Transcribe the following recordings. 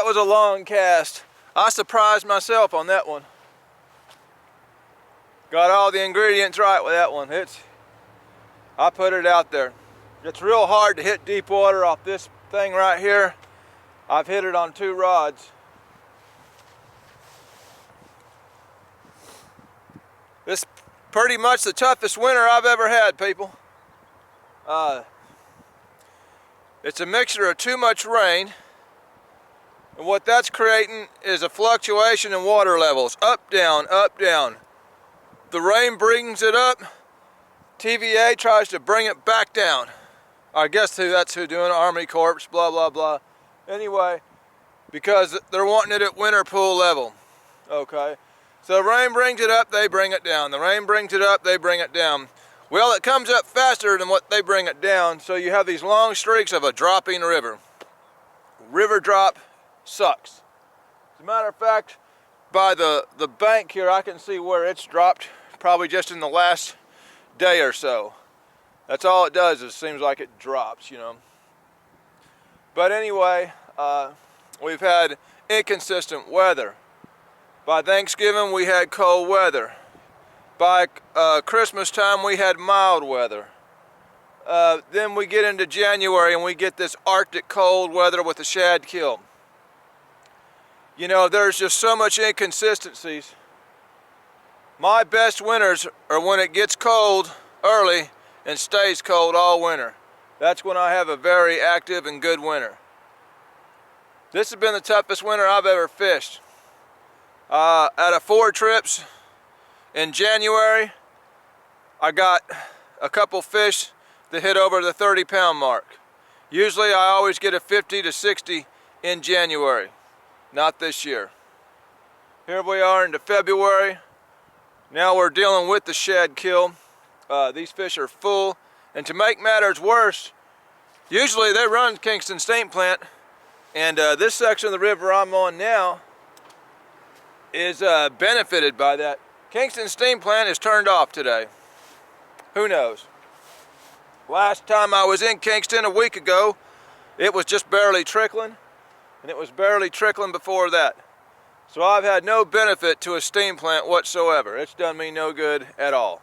that was a long cast. I surprised myself on that one. Got all the ingredients right with that one. I put it out there. It's real hard to hit deep water off this thing right here. I've hit it on 2 rods. This is pretty much the toughest winter I've ever had, people. It's a mixture of too much rain, and what that's creating is a fluctuation in water levels. Up, down, up, down. The rain brings it up. TVA tries to bring it back down. I guess that's who doing it, Army Corps, blah, blah, blah. Anyway, because they're wanting it at winter pool level. Okay. So the rain brings it up, they bring it down. The rain brings it up, they bring it down. Well, it comes up faster than what they bring it down, so you have these long streaks of a dropping river. River drop sucks. As a matter of fact, by the bank here, I can see where it's dropped, probably just in the last day or so. That's all it does, is it seems like it drops, you know. But anyway, we've had inconsistent weather. By Thanksgiving, we had cold weather. By Christmas time, we had mild weather. Then we get into January and we get this Arctic cold weather with the shad kill. You know, there's just so much inconsistencies. My best winters are when it gets cold early and stays cold all winter. That's when I have a very active and good winter. This has been the toughest winter I've ever fished. Out of 4 trips in January, I got a couple fish that hit over the 30-pound mark. Usually I always get a 50 to 60 in January. Not this year. Here we are into February. Now we're dealing with the shad kill. These fish are full, and to make matters worse, usually they run Kingston Steam Plant, and this section of the river I'm on now is benefited by that. Kingston Steam Plant is turned off today. Who knows? Last time I was in Kingston a week ago, it was just barely trickling, and it was barely trickling before that. So I've had no benefit to a steam plant whatsoever. It's done me no good at all.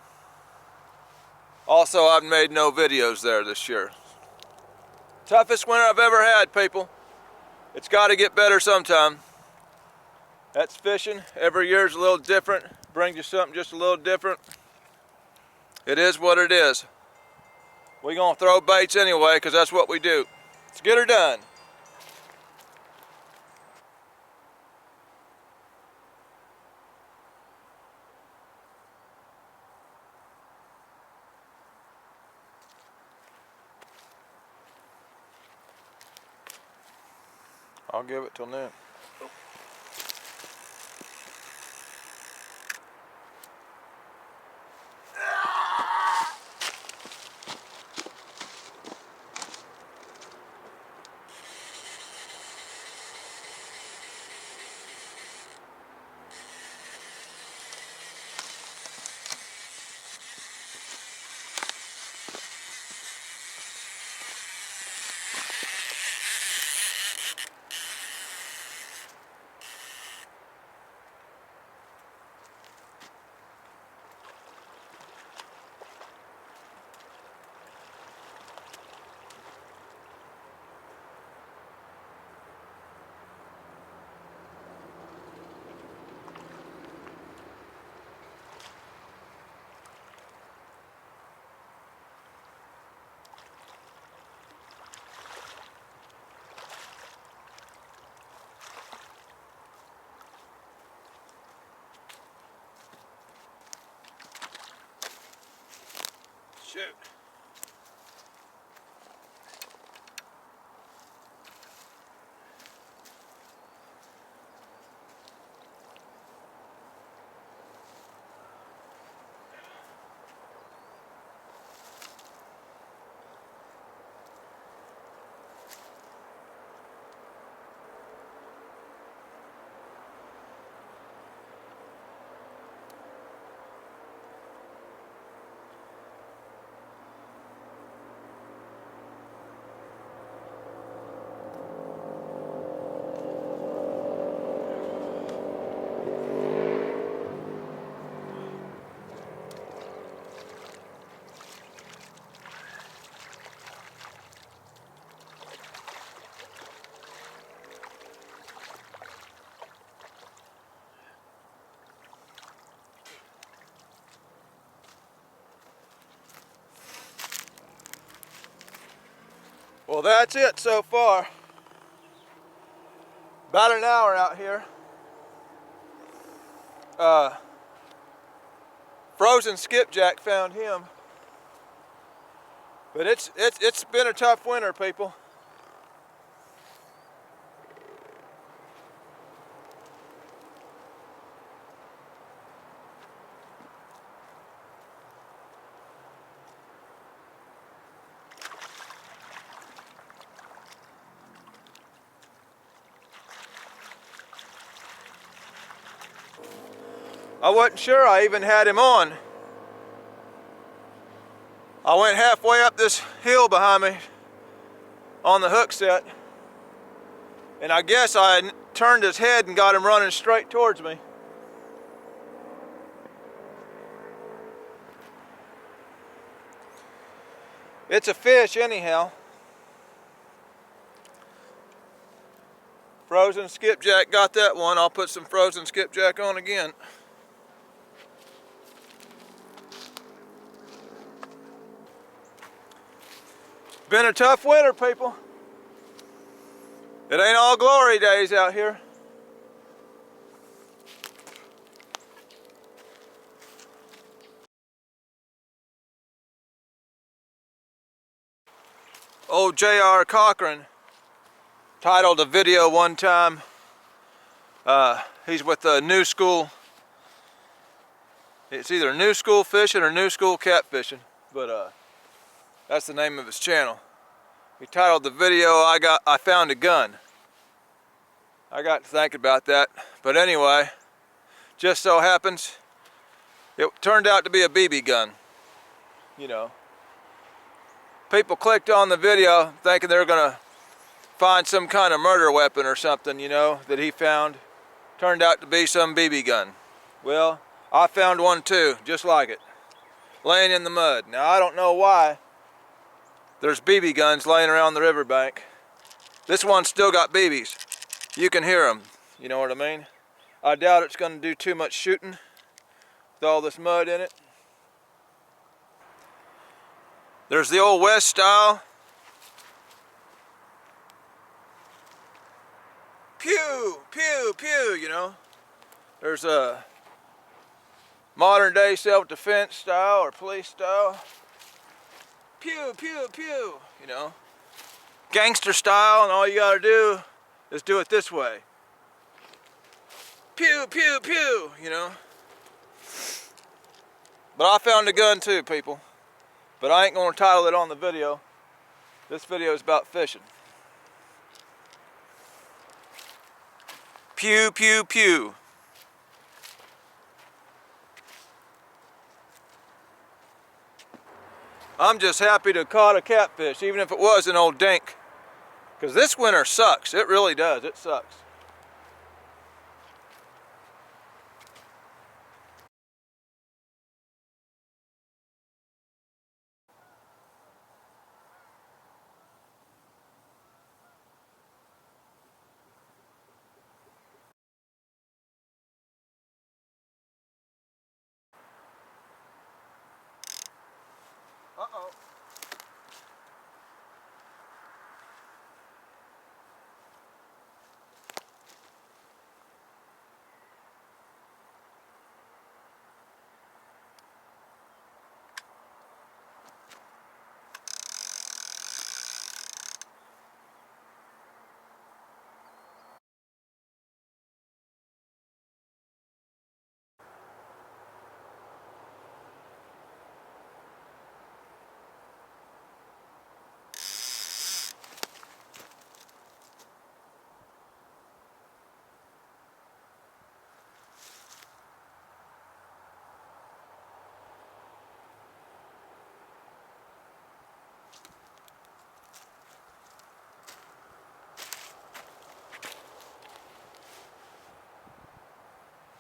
Also, I've made no videos there this year. Toughest winter I've ever had, people. It's got to get better sometime. That's fishing. Every year's a little different. Brings you something just a little different. It is what it is. We're going to throw baits anyway, because that's what we do. Let's get her done. I'll give it till noon. Well, that's it so far. About an hour out here. Frozen skipjack found him. But it's been a tough winter, people. I wasn't sure I even had him on. I went halfway up this hill behind me on the hook set, and I guess I turned his head and got him running straight towards me. It's a fish anyhow. Frozen skipjack got that one. I'll put some frozen skipjack on again. Been a tough winter, people. It ain't all glory days out here. Old J.R. Cochran titled a video one time. He's with the New School. It's either New School Fishing or New School Catfishing, but that's the name of his channel. He titled the video, I found a gun. I got to think about that. But anyway, just so happens, it turned out to be a BB gun. You know. People clicked on the video thinking they were gonna find some kind of murder weapon or something, you know, that he found. Turned out to be some BB gun. Well, I found one too, just like it, laying in the mud. Now, I don't know why there's BB guns laying around the riverbank. This one's still got BBs. You can hear them, you know what I mean? I doubt it's gonna do too much shooting with all this mud in it. There's the old West style. Pew, pew, pew, you know. There's a modern day self-defense style or police style. Pew, pew, pew, you know. Gangster style, and all you gotta do is do it this way. Pew, pew, pew, you know. But I found a gun too, people. But I ain't gonna title it on the video. This video is about fishing. Pew, pew, pew. I'm just happy to have caught a catfish, even if it was an old dink. Because this winter sucks. It really does. It sucks. Uh-oh.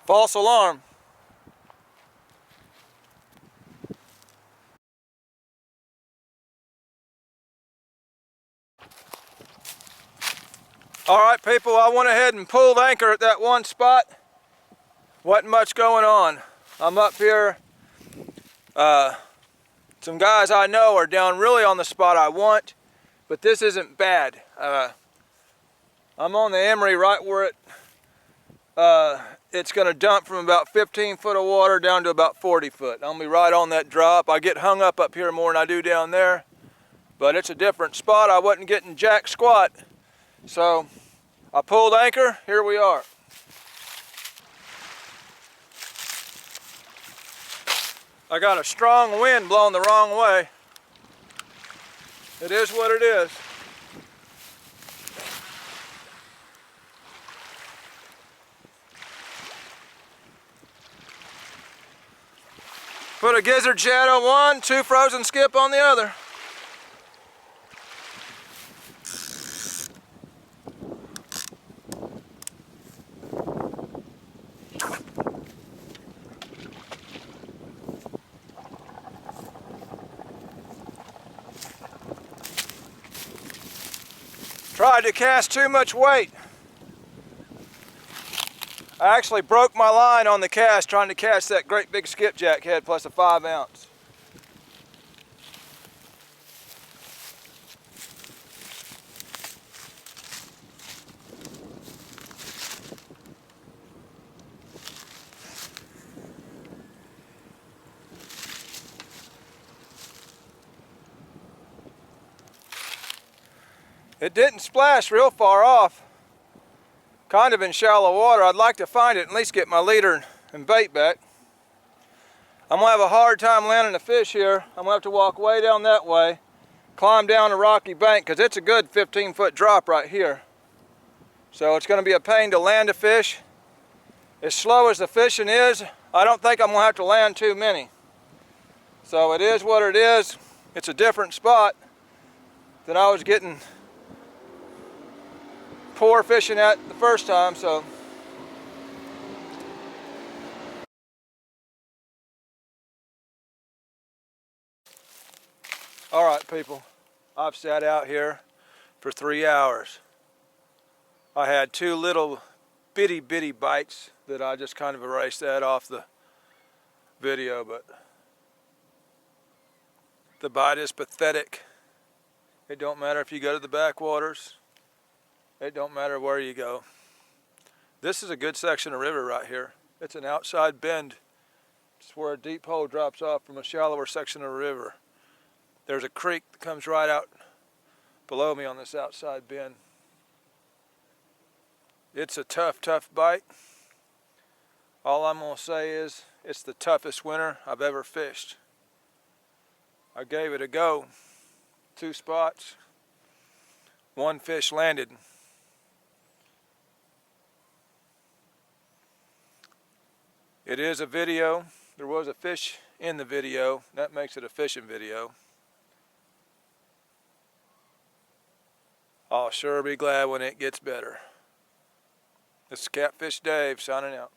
False alarm. All right, people, I went ahead and pulled anchor at that one spot. Wasn't much going on. I'm up here. Some guys I know are down really on the spot I want. but this isn't bad. I'm on the Emery right where it's going to dump from about 15 foot of water down to about 40 foot. I'm going to be right on that drop. I get hung up here more than I do down there, but it's a different spot. I wasn't getting jack squat, so I pulled anchor. Here we are. I got a strong wind blowing the wrong way. It is what it is. Put a gizzard shad on one, 2 frozen skip on the other. Tried to cast too much weight. I actually broke my line on the cast trying to cast that great big skipjack head plus a 5 ounce. It didn't splash real far off. Kind of in shallow water. I'd like to find it and at least get my leader and bait back. I'm gonna have a hard time landing a fish here. I'm gonna have to walk way down that way, climb down a rocky bank, because it's a good 15-foot drop right here. So it's gonna be a pain to land a fish. As slow as the fishing is, I don't think I'm gonna have to land too many. So it is what it is. It's a different spot than I was getting poor fishing at the first time, so. All right, people, I've sat out here for 3 hours. I had 2 little bitty bites that I just kind of erased that off the video, but the bite is pathetic. It don't matter if you go to the backwaters. It don't matter where you go. This is a good section of river right here. It's an outside bend. It's where a deep hole drops off from a shallower section of the river. There's a creek that comes right out below me on this outside bend. It's a tough bite. All I'm gonna say is it's the toughest winter I've ever fished. I gave it a go. 2 spots. 1 fish landed. It is a video. There was a fish in the video. That makes it a fishing video. I'll sure be glad when it gets better. This is Catfish Dave signing out.